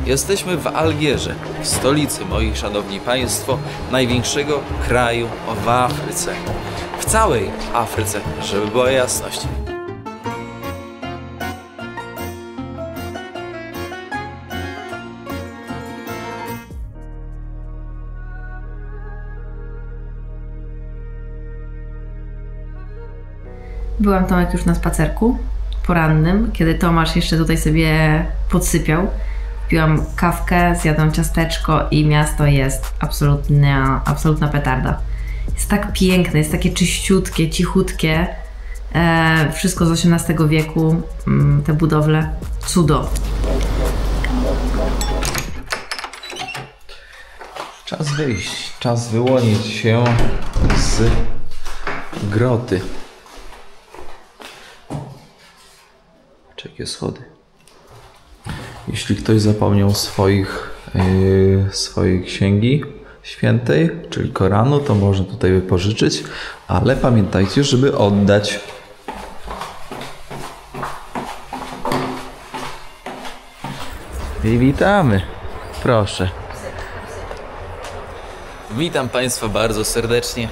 Jesteśmy w Algierze, w stolicy, moi szanowni państwo, największego kraju w Afryce. W całej Afryce, żeby była jasność. Byłam, Tomek, już na spacerku porannym, kiedy Tomasz jeszcze tutaj sobie podsypiał. Piłam kawkę, zjadłam ciasteczko i miasto jest absolutna petarda. Jest tak piękne, jest takie czyściutkie, cichutkie. Wszystko z XVIII wieku, te budowle, cudo. Czas wyjść, czas wyłonić się z groty. Jakie schody. Jeśli ktoś zapomniał swojej księgi świętej, czyli Koranu, to może tutaj wypożyczyć, ale pamiętajcie, żeby oddać. I witamy. Proszę. Witam Państwa bardzo serdecznie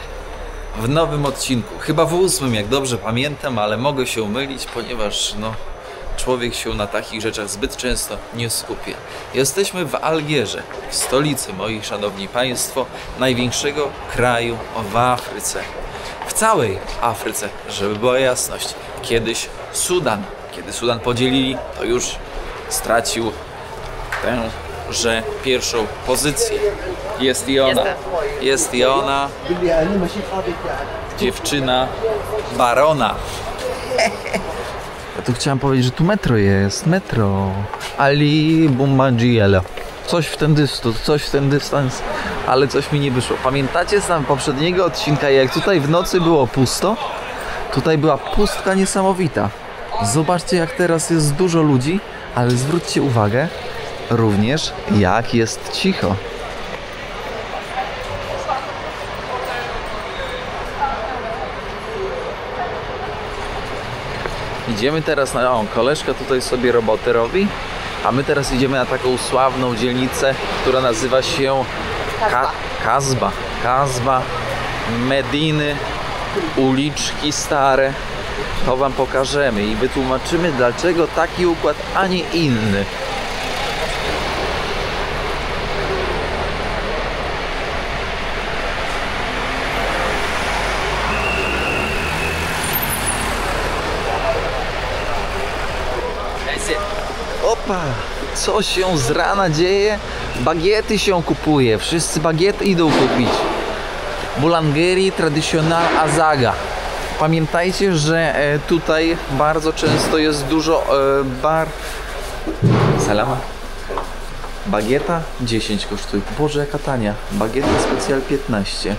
w nowym odcinku. Chyba w 8, jak dobrze pamiętam, ale mogę się mylić, ponieważ człowiek się na takich rzeczach zbyt często nie skupia. Jesteśmy w Algierze, w stolicy, moi szanowni państwo, największego kraju w Afryce. W całej Afryce, żeby była jasność. Kiedyś Sudan. Kiedy Sudan podzielili, to już stracił tęże pierwszą pozycję. Jest i ona. Dziewczyna barona. Ja tu chciałem powiedzieć, że tu metro jest. Metro. Ali Boumadiela. Coś w ten dystans, ale coś mi nie wyszło. Pamiętacie z poprzedniego odcinka, jak tutaj w nocy było pusto? Tutaj była pustka niesamowita. Zobaczcie, jak teraz jest dużo ludzi, ale zwróćcie uwagę również, jak jest cicho. Idziemy teraz na... koleżka tutaj sobie robotę robi, a my teraz idziemy na taką sławną dzielnicę, która nazywa się Kasba Mediny, uliczki stare. To wam pokażemy i wytłumaczymy, dlaczego taki układ, a nie inny. Opa! Co się z rana dzieje? Bagiety się kupuje. Wszyscy bagiety idą kupić. Boulangerie Traditionnelle Azaga. Pamiętajcie, że tutaj bardzo często jest dużo Salama. Bagieta 10 kosztuje. Boże, jaka tania. Bagieta specjal 15.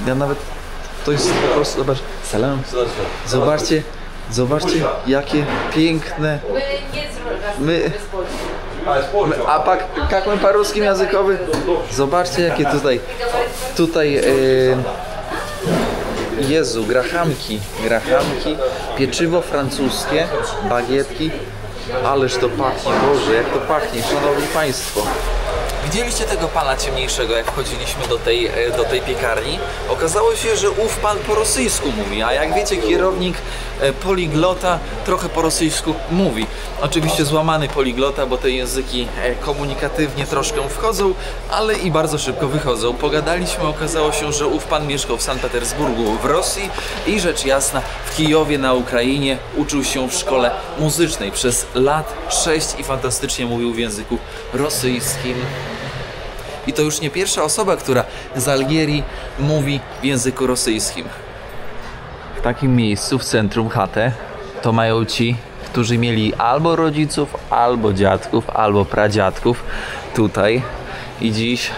Ja nawet... To jest po prostu... Zobacz. Salam. Zobaczcie, jakie piękne... A jak my po-ruskim językowy? Zobaczcie, jakie tutaj Jezu, grachamki, pieczywo francuskie, bagietki. Ależ to pachnie, Boże, jak to pachnie, szanowni państwo. Widzieliście tego pana ciemniejszego, jak wchodziliśmy do tej piekarni? Okazało się, że ów pan po rosyjsku mówi, a jak wiecie, kierownik poliglota trochę po rosyjsku mówi. Oczywiście złamany poliglota, bo te języki komunikatywnie troszkę wchodzą, ale i bardzo szybko wychodzą. Pogadaliśmy, okazało się, że ów pan mieszkał w Sankt Petersburgu w Rosji i rzecz jasna w Kijowie na Ukrainie uczył się w szkole muzycznej przez lat 6 i fantastycznie mówił w języku rosyjskim. I to już nie pierwsza osoba, która z Algierii mówi w języku rosyjskim. W takim miejscu, w centrum chatę, to mają ci, którzy mieli albo rodziców, albo dziadków, albo pradziadków tutaj. I dziś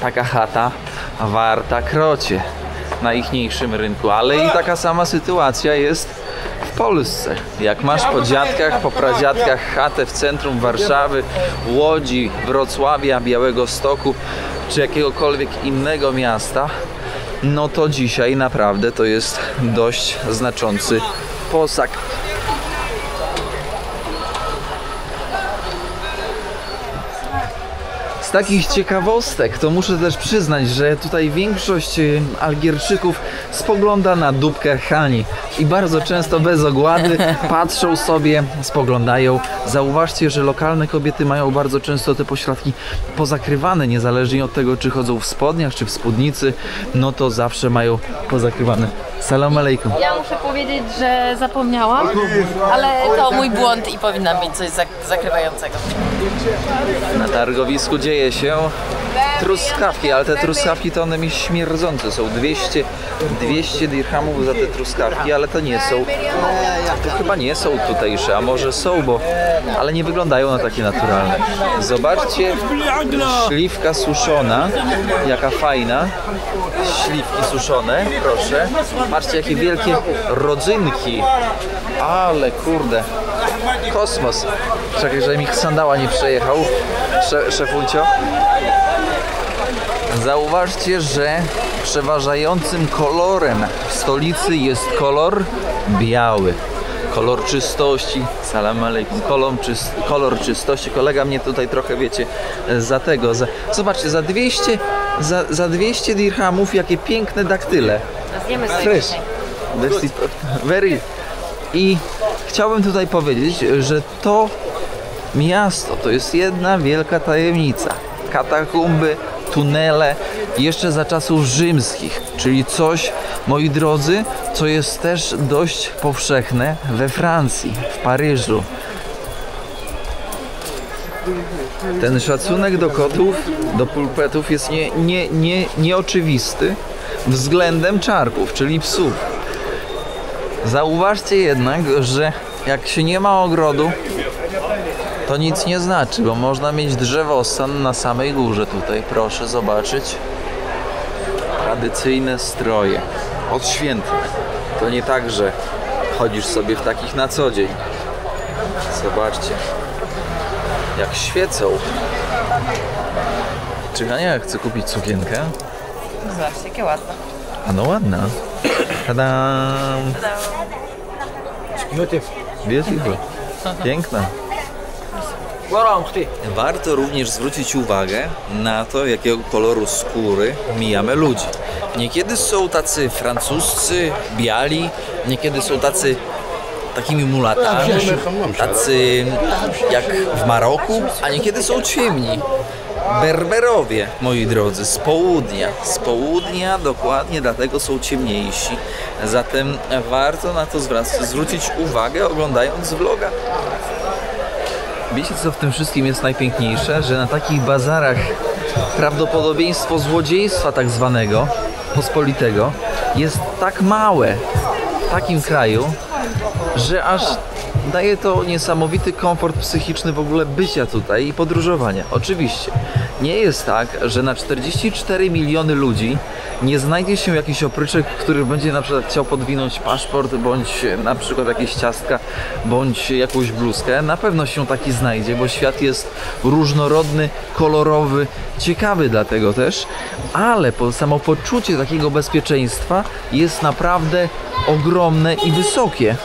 taka chata warta krocie na ichniejszym rynku. Ale i taka sama sytuacja jest w Polsce. Jak masz po dziadkach, po pradziadkach chatę w centrum Warszawy, Łodzi, Wrocławia, Białegostoku czy jakiegokolwiek innego miasta, no to dzisiaj naprawdę to jest dość znaczący posag. Z takich ciekawostek to muszę też przyznać, że tutaj większość Algierczyków spogląda na dupkę Hani i bardzo często bez ogłady patrzą sobie, spoglądają. Zauważcie, że lokalne kobiety mają bardzo często te pośladki pozakrywane, niezależnie od tego, czy chodzą w spodniach, czy w spódnicy, no to zawsze mają pozakrywane. Salam alejkum. Ja muszę powiedzieć, że zapomniałam, ale to mój błąd i powinnam mieć coś zakrywającego. Na targowisku dzieje się truskawki, ale te truskawki to one mi śmierdzące są. 200 dirhamów za te truskawki, ale to nie są, to chyba nie są tutejsze, a może są, ale nie wyglądają na takie naturalne. Zobaczcie, śliwka suszona, jaka fajna. Śliwki suszone, proszę. Patrzcie, jakie wielkie rodzynki. Ale kurde, kosmos. Czekaj, że mi sandała nie przejechał, szefuncio. Zauważcie, że przeważającym kolorem w stolicy jest kolor biały. Kolor czystości, salam alejkum, kolor czystości. Kolega mnie tutaj trochę, wiecie, zobaczcie, za 200 dirhamów jakie piękne daktyle. Zjemy sobie Fresh. dzisiaj. Very. I chciałbym tutaj powiedzieć, że to miasto to jest jedna wielka tajemnica. Katakumby, tunele, jeszcze za czasów rzymskich, czyli coś, moi drodzy, co jest też dość powszechne we Francji, w Paryżu. Ten szacunek do kotów, do pulpetów jest nieoczywisty względem czarków, czyli psów. Zauważcie jednak, że jak się nie ma ogrodu, to nic nie znaczy, bo można mieć drzewostan na samej górze tutaj. Proszę zobaczyć. Tradycyjne stroje. Odświętne. To nie tak, że chodzisz sobie w takich na co dzień. Zobaczcie. Jak świecą. Czy Hania chce kupić sukienkę? Zobaczcie, jakie ładne. A no ładna. Tadam! Beautiful. Piękna. Warto również zwrócić uwagę na to, jakiego koloru skóry mijamy ludzi. Niekiedy są tacy francuscy, biali, niekiedy są takimi mulatami, tacy jak w Maroku, a niekiedy są ciemni. Berberowie, moi drodzy, z południa dokładnie dlatego są ciemniejsi. Zatem warto na to zwrócić uwagę, oglądając vloga. Wiecie, co w tym wszystkim jest najpiękniejsze? Że na takich bazarach prawdopodobieństwo złodziejstwa tak zwanego, pospolitego, jest tak małe w takim kraju, że aż daje to niesamowity komfort psychiczny w ogóle bycia tutaj i podróżowania. Oczywiście nie jest tak, że na 44 miliony ludzi nie znajdzie się jakiś opryszek, który będzie na przykład chciał podwinąć paszport, bądź na przykład jakieś ciastka, bądź jakąś bluzkę. Na pewno się taki znajdzie, bo świat jest różnorodny, kolorowy, ciekawy dlatego też, ale samopoczucie takiego bezpieczeństwa jest naprawdę ogromne i wysokie.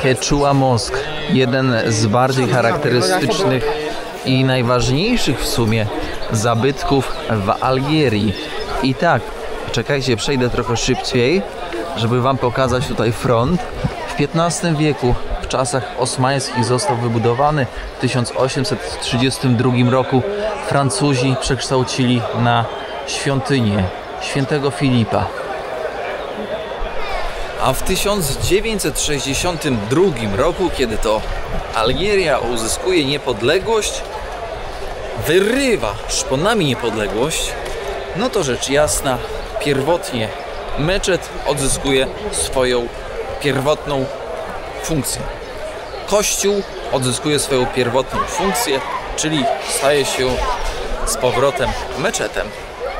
Quechua Mosque, jeden z bardziej charakterystycznych i najważniejszych w sumie zabytków w Algierii. I tak, czekajcie, przejdę trochę szybciej, żeby wam pokazać tutaj front. W XV wieku, w czasach osmańskich został wybudowany. W 1832 roku Francuzi przekształcili na świątynię świętego Filipa. A w 1962 roku, kiedy to Algieria uzyskuje niepodległość, wyrywa szponami niepodległość, no to rzecz jasna, pierwotnie meczet odzyskuje swoją pierwotną funkcję. Kościół odzyskuje swoją pierwotną funkcję, czyli staje się z powrotem meczetem.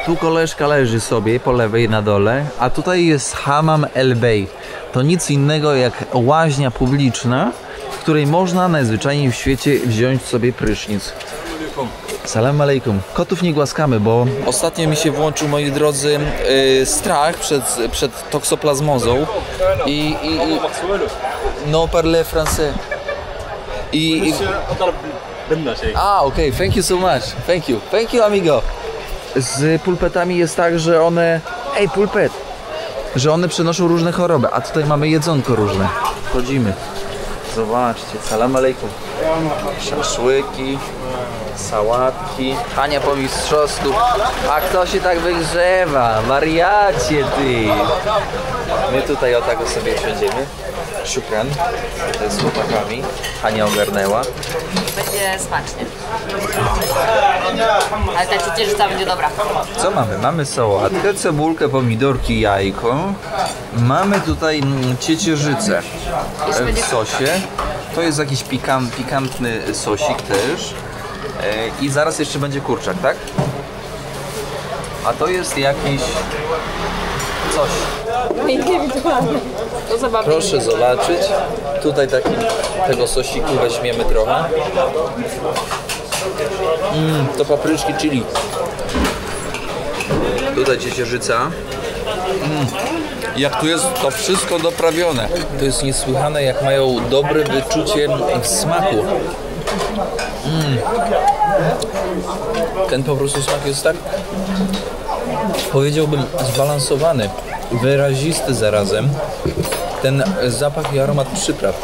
Tu koleżka leży sobie po lewej na dole, a tutaj jest Hammam El Bey. To nic innego jak łaźnia publiczna, w której można najzwyczajniej w świecie wziąć sobie prysznic. Salam alejkum. Kotów nie głaskamy, bo ostatnio mi się włączył, moi drodzy, strach przed toksoplazmozą i no parle français. Okay, thank you so much. Thank you, amigo. Z pulpetami jest tak, że one... Ej, pulpet! Że one przenoszą różne choroby, a tutaj mamy jedzonko różne. Wchodzimy. Zobaczcie, salam alejkum. Szaszłyki, sałatki. Hania po mistrzowsku. A kto się tak wygrzewa? Wariacie ty! My tutaj o tak sobie siedzimy. Szukran. Z chłopakami. Hania ogarnęła. Będzie smacznie. Ale ta ciecierzyca będzie dobra. Co mamy? Mamy sałatkę, cebulkę, pomidorki, jajko. Mamy tutaj ciecierzycę w sosie. To jest jakiś pikantny sosik też. I zaraz jeszcze będzie kurczak, tak? A to jest jakiś coś. To zabawne. Proszę zobaczyć. Tutaj tego sosiku weźmiemy trochę. To papryczki chili. Tutaj ciecierzyca. Jak tu jest to wszystko doprawione. To jest niesłychane, jak mają dobre wyczucie w smaku. Ten po prostu smak jest tak, powiedziałbym, zbalansowany, wyrazisty zarazem. Ten zapach i aromat przypraw.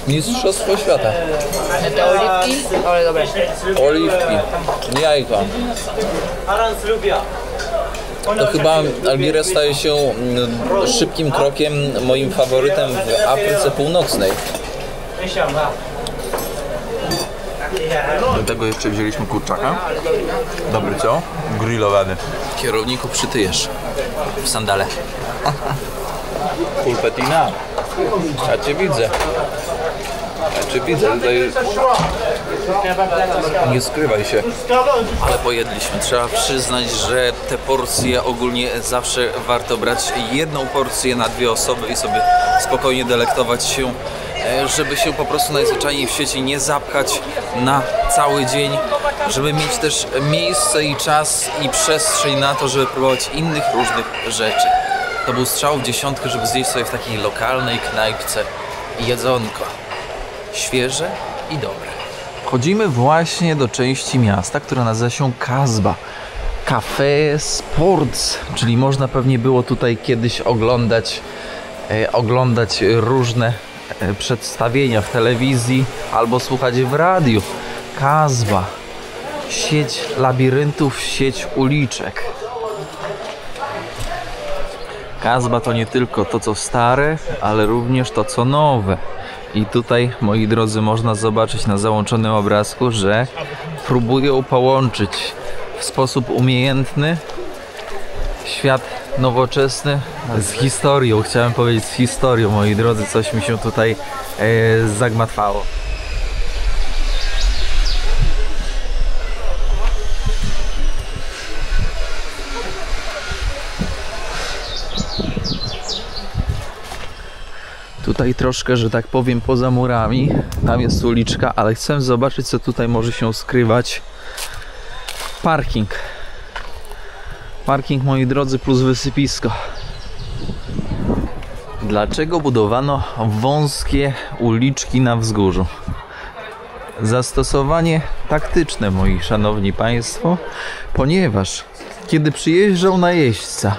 Mistrzostwo świata. Te oliwki, ale dobre. Oliwki, jajka. To chyba Algieria staje się szybkim krokiem moim faworytem w Afryce Północnej. Do tego jeszcze wzięliśmy kurczaka. Dobry, co? Grillowany. Kierowniku, przytyjesz w sandale. Pulpetina. Ja cię widzę. Tutaj nie skrywaj się. Ale pojedliśmy. Trzeba przyznać, że te porcje ogólnie zawsze warto brać jedną porcję na 2 osoby i sobie spokojnie delektować się, żeby się po prostu najzwyczajniej w świecie nie zapchać na cały dzień, żeby mieć też miejsce i czas i przestrzeń na to, żeby próbować innych różnych rzeczy. To był strzał w dziesiątkę, żeby zjeść sobie w takiej lokalnej knajpce jedzonko. Świeże i dobre. Wchodzimy właśnie do części miasta, która nazywa się Kasba. Café Sports, czyli można pewnie było tutaj kiedyś oglądać różne przedstawienia w telewizji albo słuchać w radiu. Kasba. Sieć labiryntów, sieć uliczek. Kasba to nie tylko to, co stare, ale również to, co nowe. I tutaj, moi drodzy, można zobaczyć na załączonym obrazku, że próbują połączyć w sposób umiejętny świat nowoczesny z historią. Chciałem powiedzieć z historią, moi drodzy, coś mi się tutaj zagmatwało. Tutaj troszkę, że tak powiem, poza murami. Tam jest uliczka, ale chcę zobaczyć, co tutaj może się skrywać. Parking. Parking, moi drodzy, plus wysypisko. Dlaczego budowano wąskie uliczki na wzgórzu? Zastosowanie taktyczne, moi szanowni państwo, ponieważ kiedy przyjeżdżał najeźdźca,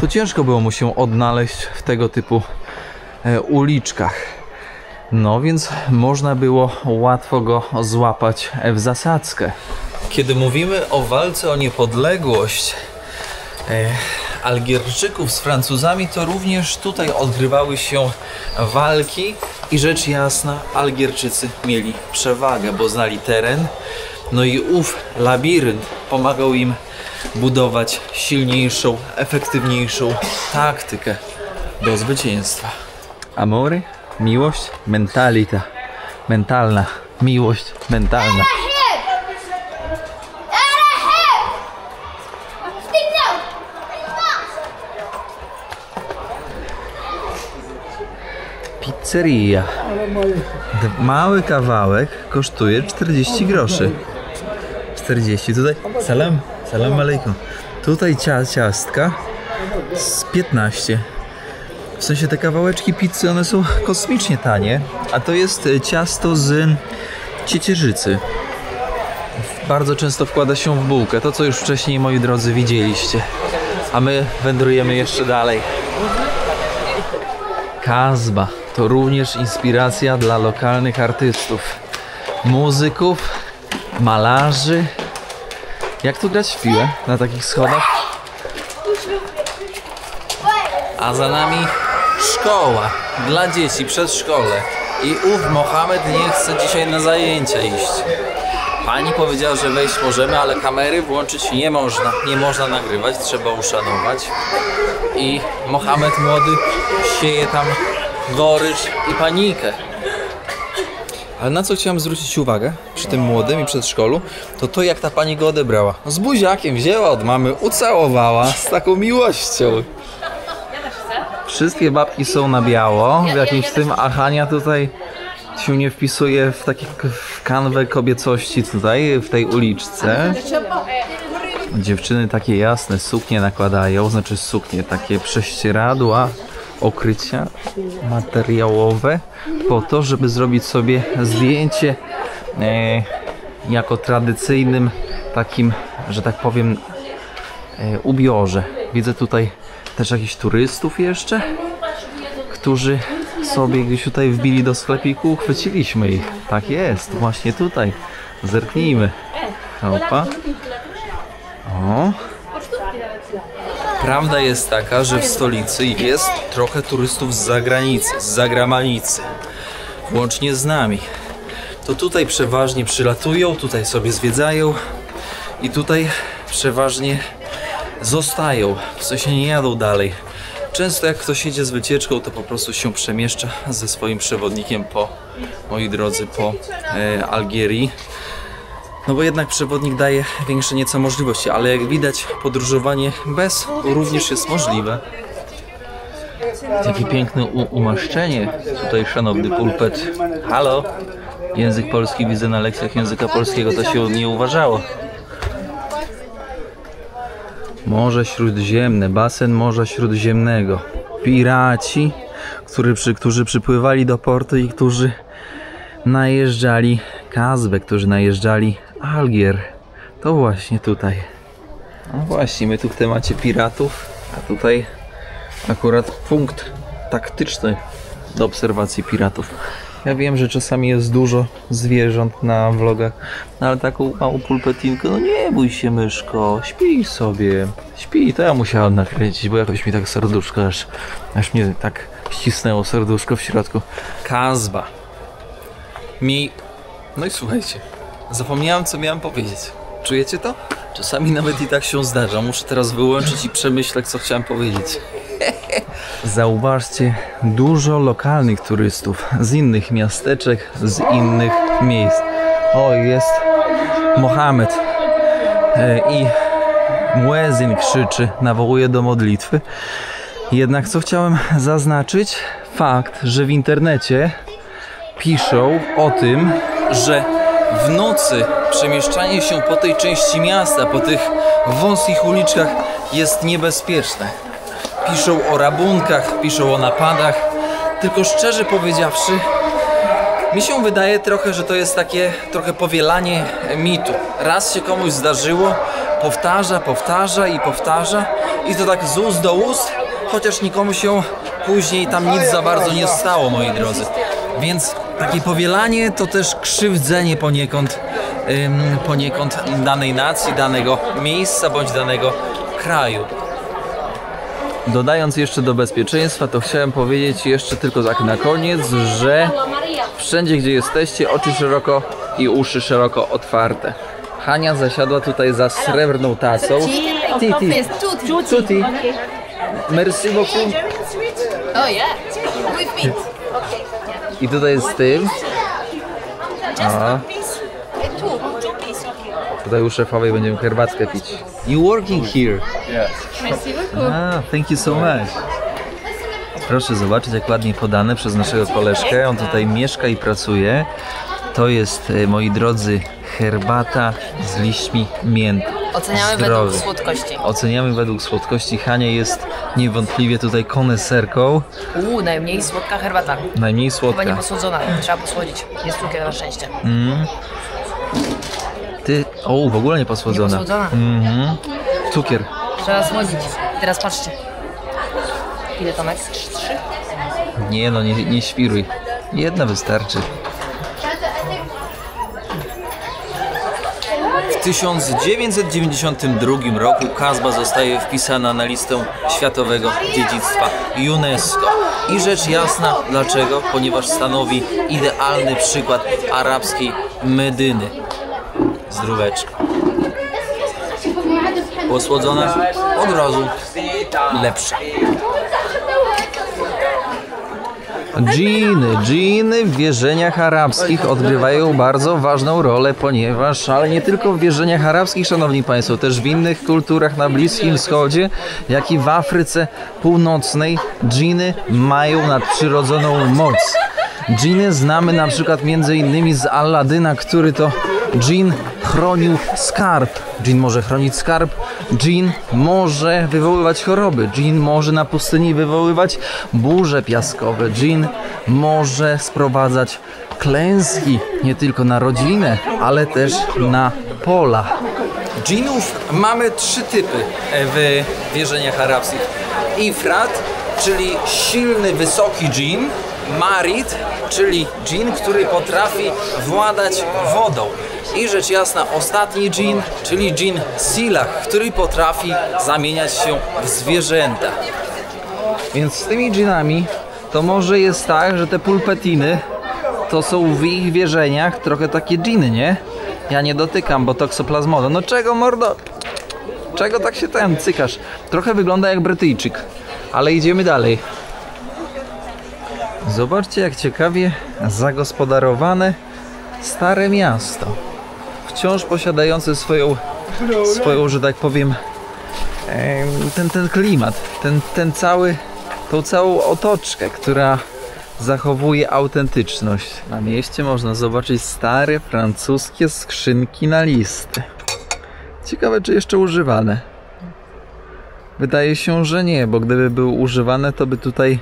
to ciężko było mu się odnaleźć w tego typu uliczkach. No więc można było łatwo go złapać w zasadzkę. Kiedy mówimy o walce o niepodległość Algierczyków z Francuzami, to również tutaj odgrywały się walki i rzecz jasna, Algierczycy mieli przewagę, bo znali teren. No i ów labirynt pomagał im budować silniejszą, efektywniejszą taktykę do zwycięstwa. Amore, miłość, mentalita, mentalna, miłość mentalna. Pizzeria. Mały kawałek kosztuje 40 groszy. 40. Tutaj salam alejkum. Tutaj ciastka z 15. W sensie te kawałeczki pizzy, one są kosmicznie tanie, a to jest ciasto z ciecierzycy. Bardzo często wkłada się w bułkę, to co już wcześniej, moi drodzy, widzieliście. A my wędrujemy jeszcze dalej. Kazba to również inspiracja dla lokalnych artystów, muzyków, malarzy. Jak tu grać w piłę na takich schodach? A za nami szkoła dla dzieci, przedszkole. I ów Mohamed nie chce dzisiaj na zajęcia iść. Pani powiedziała, że wejść możemy, ale kamery włączyć nie można. Nie można nagrywać, trzeba uszanować. I Mohamed młody sieje tam gorycz i panikę. Ale na co chciałem zwrócić uwagę przy tym młodym i przedszkolu, to jak ta pani go odebrała. Z buziakiem wzięła od mamy, ucałowała z taką miłością. Wszystkie babki są na biało w jakimś tym, a Hania tutaj się nie wpisuje w taką kanwę kobiecości tutaj, w tej uliczce. Dziewczyny takie jasne suknie nakładają, znaczy suknie, takie prześcieradła, okrycia materiałowe po to, żeby zrobić sobie zdjęcie jako tradycyjnym takim, że tak powiem, ubiorze. Widzę tutaj też jakichś turystów jeszcze, którzy sobie gdzieś tutaj wbili do sklepiku, chwyciliśmy ich. Tak jest, właśnie tutaj. Zerknijmy. Opa. O. Prawda jest taka, że w stolicy jest trochę turystów z zagranicy, z zagranicy. Łącznie z nami. To tutaj przeważnie przylatują, tutaj sobie zwiedzają i tutaj przeważnie zostają, w sensie nie jadą dalej. Często jak ktoś jedzie z wycieczką, to po prostu się przemieszcza ze swoim przewodnikiem po, moi drodzy, po Algierii. No bo jednak przewodnik daje większe nieco możliwości, ale jak widać podróżowanie bez również jest możliwe. Jakie piękne umaszczenie tutaj, szanowny pulpet. Halo? Język polski widzę na lekcjach języka polskiego, to się nie uważało. Morze Śródziemne, basen Morza Śródziemnego. Piraci, którzy przypływali do portu i którzy najeżdżali Kazbę, którzy najeżdżali Algier. To właśnie tutaj. No właśnie, my tu w temacie piratów, a tutaj akurat punkt taktyczny do obserwacji piratów. Ja wiem, że czasami jest dużo zwierząt na vlogach, no ale taką małą pulpetinkę, no nie bój się, myszko, śpij sobie, śpij. To ja musiałem nakręcić, bo jakoś mi tak serduszko, aż mnie tak ścisnęło serduszko w środku. Kazba. No i słuchajcie, zapomniałem, co miałem powiedzieć. Czujecie to? Czasami nawet i tak się zdarza. Muszę teraz wyłączyć i przemyśleć, co chciałem powiedzieć. Zauważcie, dużo lokalnych turystów z innych miasteczek, z innych miejsc. O, jest Mohamed i muezyn krzyczy, nawołuje do modlitwy. Jednak co chciałem zaznaczyć? Fakt, że w internecie piszą o tym, że w nocy przemieszczanie się po tej części miasta, po tych wąskich uliczkach jest niebezpieczne. Piszą o rabunkach, piszą o napadach, tylko szczerze powiedziawszy, mi się wydaje trochę, że to jest takie trochę powielanie mitu. Raz się komuś zdarzyło, powtarza i to tak z ust do ust, chociaż nikomu się później tam nic za bardzo nie stało, moi drodzy. Więc takie powielanie to też krzywdzenie poniekąd danej nacji, danego miejsca bądź danego kraju. Dodając jeszcze do bezpieczeństwa, to chciałem powiedzieć jeszcze tylko tak na koniec, że wszędzie gdzie jesteście, oczy szeroko i uszy szeroko otwarte. Hania zasiadła tutaj za srebrną tacą. Tutti. Merci beaucoup. Oh yeah, with meat. I tutaj jest z tym. A. Tutaj u szefowej będziemy herbatkę pić. You working here? Merci beaucoup. Thank you so much. Proszę zobaczyć, jak ładnie podane przez naszego koleżkę. On tutaj mieszka i pracuje. To jest, moi drodzy, herbata z liśćmi mięty. Oceniamy zdrowy. według słodkości. Oceniamy według słodkości. Hania jest niewątpliwie tutaj koneserką. Najmniej słodka herbata. Najmniej Chyba nie słodka. posłodzona, trzeba posłodzić. Jest cukier na szczęście. Ty, w ogóle nie posłodzona. Nie posłodzona. Cukier. Trzeba słodzić. Teraz patrzcie. Ile Tomek? 3? Nie no, nie świruj. Jedna wystarczy. W 1992 roku Kasba zostaje wpisana na listę Światowego Dziedzictwa UNESCO. I rzecz jasna, dlaczego? Ponieważ stanowi idealny przykład arabskiej Medyny. Zdróweczka. Posłodzona od razu lepsza. Dżiny w wierzeniach arabskich odgrywają bardzo ważną rolę, ponieważ, ale nie tylko w wierzeniach arabskich, szanowni państwo, też w innych kulturach na Bliskim Wschodzie, jak i w Afryce Północnej, dżiny mają nadprzyrodzoną moc. Dżiny znamy na przykład między innymi z Aladyna, który to dżin chronił skarb. Dżin może chronić skarb, dżin może wywoływać choroby, dżin może na pustyni wywoływać burze piaskowe, dżin może sprowadzać klęski nie tylko na rodzinę, ale też na pola. Dżinów mamy 3 typy w wierzeniach arabskich. Ifrat, czyli silny, wysoki dżin. Marid, czyli dżin, który potrafi władać wodą. I rzecz jasna, ostatni dżin, czyli dżin Silah, który potrafi zamieniać się w zwierzęta. Więc z tymi dżinami to może jest tak, że te pulpetiny to są w ich wierzeniach trochę takie dżiny, nie? Ja nie dotykam, bo toksoplazmoda. No czego, mordo? Czego tak się tam cykasz? Trochę wygląda jak Brytyjczyk, ale idziemy dalej. Zobaczcie, jak ciekawie zagospodarowane stare miasto. Wciąż posiadające swoją, że tak powiem, ten klimat, tą całą otoczkę, która zachowuje autentyczność. Na mieście można zobaczyć stare francuskie skrzynki na listy. Ciekawe, czy jeszcze używane. Wydaje się, że nie, bo gdyby były używane, to by tutaj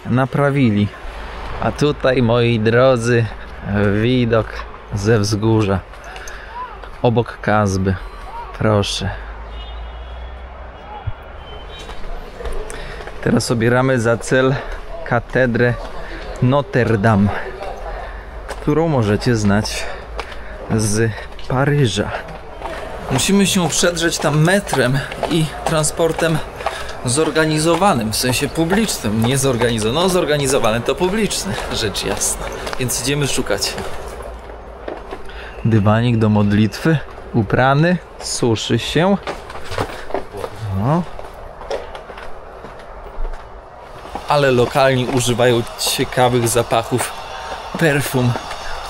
naprawili. A tutaj, moi drodzy, widok ze wzgórza obok Kasby. Proszę. Teraz obieramy za cel katedrę Notre Dame, którą możecie znać z Paryża. Musimy się przedrzeć tam metrem i transportem zorganizowanym, w sensie publicznym, nie zorganizowanym. No zorganizowany to publiczny, rzecz jasna. Więc idziemy szukać. Dywanik do modlitwy, uprany, suszy się. No. Ale lokalni używają ciekawych zapachów perfum,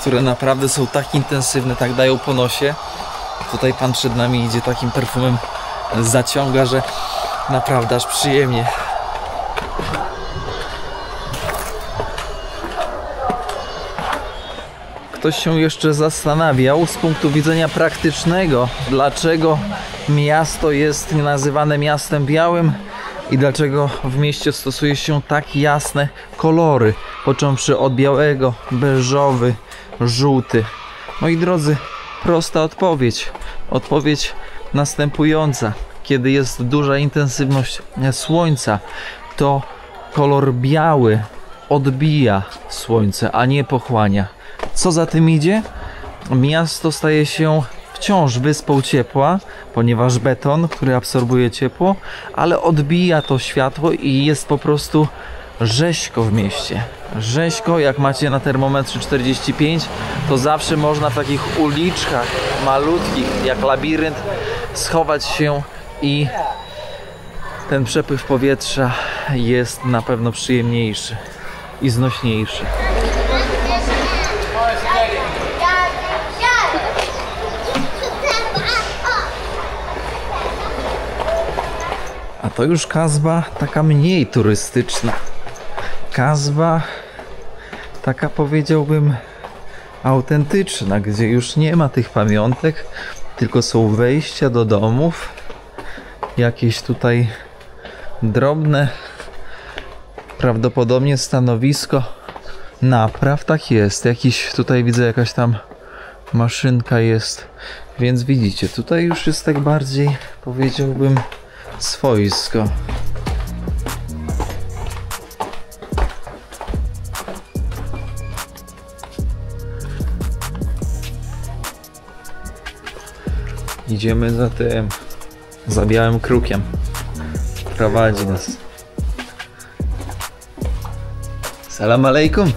które naprawdę są tak intensywne, tak dają po nosie. Tutaj pan przed nami idzie takim perfumem, zaciąga, że naprawdę aż przyjemnie. Ktoś się jeszcze zastanawiał z punktu widzenia praktycznego, dlaczego miasto jest nazywane miastem białym i dlaczego w mieście stosuje się tak jasne kolory, począwszy od białego, beżowy, żółty. Moi drodzy, prosta odpowiedź. Odpowiedź następująca. Kiedy jest duża intensywność słońca, to kolor biały odbija słońce, a nie pochłania. Co za tym idzie? Miasto staje się wciąż wyspą ciepła, ponieważ beton, który absorbuje ciepło, ale odbija to światło i jest po prostu rzeźko w mieście. Rzeźko, jak macie na termometrze 45, to zawsze można w takich uliczkach malutkich, jak labirynt, schować się i ten przepływ powietrza jest na pewno przyjemniejszy i znośniejszy. A to już Kasba taka mniej turystyczna. Kasba taka, powiedziałbym, autentyczna, gdzie już nie ma tych pamiątek, tylko są wejścia do domów. Jakieś tutaj drobne, prawdopodobnie stanowisko napraw, tak jest. Jakiś tutaj widzę, jakaś tam maszynka jest, więc widzicie, tutaj już jest tak bardziej, powiedziałbym, swojsko. Idziemy za tym, za białym krukiem. Prowadzi nas. Salam alejkum.